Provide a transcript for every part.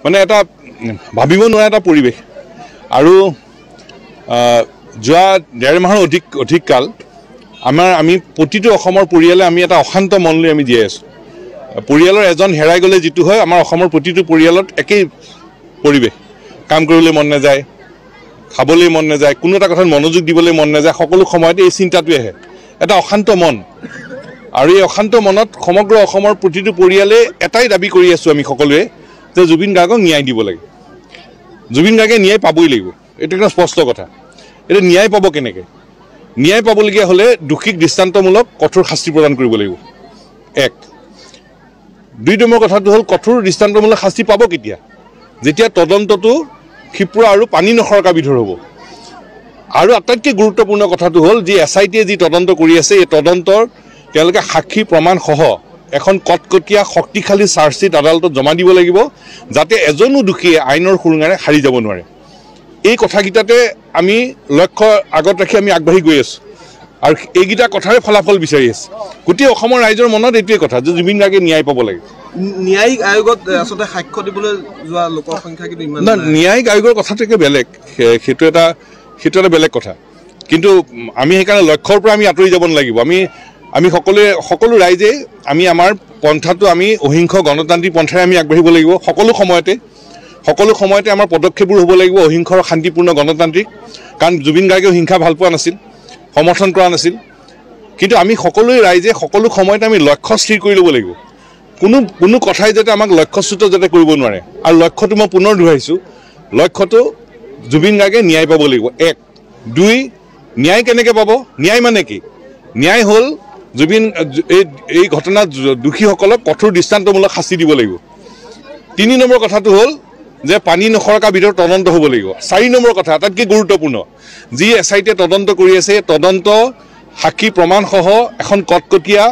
মানে এটা ভাবিব নোৱাৰা এটা পৰিৱেশ আৰু যোৱা 1.5 মাহৰ অধিক কাল আমি প্ৰতিটো অসমৰ পৰিয়ালে আমি এটা অশান্ত মন লৈ আমি জীয়াই আছোঁ পৰিয়ালৰ এজন হেৰাই গ'লে যিটো হয় আমাৰ অসমৰ প্ৰতিটো পৰিয়ালত একেই পৰিৱেশ কাম কৰিবলৈ মন নাযায় খাবলৈ মন নাযায় কোনো এটা কথাত মনোযোগ দিবলৈ মন নাযায় সকলো সময়তে এই চিন্তাটোৱে আহে এটা অশান্ত মন আৰু এই অশান্ত মনত সমগ্ৰ অসমৰ প্ৰতিটো পৰিয়ালে এটাই দাবী কৰি আছোঁ আমি সকলোৱে যে জুবিন গাৰ্গক ন্যায় দিব লাগে জুবিন গাৰ্গে ন্যায় পাবই লাগিব এইটো এটা স্পষ্ট কথা এটা ন্যায় পাব কেনেকৈ ন্যায় পাবলগীয়া হ'লে দোষীক দৃষ্টান্তমূলক কঠোৰ শাস্তি প্ৰদান কৰিব লাগিব এক দুই নম্বৰ কথাটো হ'ল কঠোৰ দৃষ্টান্তমূলক শাস্তি পাব কেতিয়া যেতিয়া তদন্তটো ক্ষিপ্ৰ আৰু পানী নসৰকা বিধৰ হ'ব আৰু আটাইতকৈ গুৰুত্বপূৰ্ণ কথাটো হ'ল যি SITয়ে যি তদন্ত কৰি আছে এই তদন্তৰ তেওঁলোকে সাক্ষী প্ৰমাণসহ এখন কটকটীয়া শক্তিশালী চাৰ্জশ্বিট আদালতত জমা দিব লাগিব যাতে এজনো দোষীয়ে আইনৰ সুৰুঙাৰে সাৰি যাব নোৱাৰে এই কথাকেইটাতে আমি লক্ষ্য আগত ৰাখি আমি আগবাঢ়ি গৈ আছোঁ আৰু এইকেইটা কথাৰে ফলাফল বিচাৰি আছোঁ গোটেই অসমৰ ৰাইজৰ মনত এইটোৱে কথা যে জুবিন গাৰ্গে ন্যায় পাব লাগে ন্যায়িক আয়োগত আসলে সাক্ষ্য দিবলৈ যোৱা লোকৰ সংখ্যা কিন্তু ইমান না ন্যায়িক আয়োগৰ কথাটোকে বেলেগ সেইটো এটা বেলেগ কথা কিন্তু আমি সেইকাৰণে লক্ষ্যৰ পৰা আমি আঁতৰি যাব নালাগিব আমি সকলো ৰাইজে আমি আমাৰ পন্থাটো আমি অহিংস গণতান্ত্ৰিক পন্থাৰে আমি আগবাঢ়িব লাগিব সকলো সময়তে আমাৰ পদক্ষেপবোৰ হ'ব লাগিব অহিংস আৰু শান্তিপূৰ্ণ গণতান্ত্ৰিক কাৰণ জুবিন গাৰ্গেও হিংসা ভাল পোৱা নাছিল সমৰ্থন কৰা নাছিল কিন্তু আমি সকলো ৰাইজে সকলো সময়তে আমি লক্ষ্য স্থিৰ কৰি ল'ব লাগিব কোনো কথাই যাতে আমাক লক্ষ্যচ্যুত যাতে কৰিব নোৱাৰে আৰু লক্ষ্যটো মই পুনৰ দোহাৰিছোঁ লক্ষ্যটো জুবিন গাৰ্গে ন্যায় পাব লাগিব এক দুই ন্যায় কেনেকৈ পাব ন্যায় মানে কি ন্যায় হ'ল জুবিন এই ঘটনাত দোষীসকলক কঠোৰ দৃষ্টান্তমূলক শাস্তি দিব লাগিব 3 নম্বৰ কথাটো হ'ল যে পানী নসৰকা বিধৰ তদন্ত হ'ব লাগিব 4 নম্বৰ কথা আটাইতকৈ গুৰুত্বপূৰ্ণ যি SITয়ে তদন্ত কৰি আছে তদন্ত সাক্ষী প্ৰমাণসহ এখন কটকটীয়া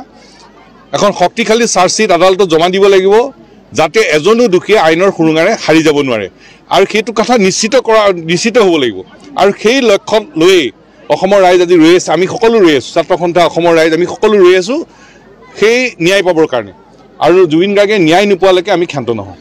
এখন শক্তিশালী চাৰ্জশ্বিট আদালতত জমা দিব লাগিব যাতে এজনো দোষীয়ে আইনৰ সুৰুঙাৰে সাৰি যাব নোৱাৰে আৰু সেইটো কথা নিশ্চিত হ'ব লাগিব আৰু সেই লক্ষ্য লৈ অসমৰ ৰাইজ আজি ৰৈ আছে আমি সকলো ৰৈ আছোঁ ছাত্ৰ সন্থা অসমৰ ৰাইজ আমি সকলো ৰৈ আছোঁ সেই ন্যায় পাবৰ কাৰণে আৰু জুবিন গাৰ্গে ন্যায় নোপোৱালৈকে আমি ক্ষান্ত নহওঁ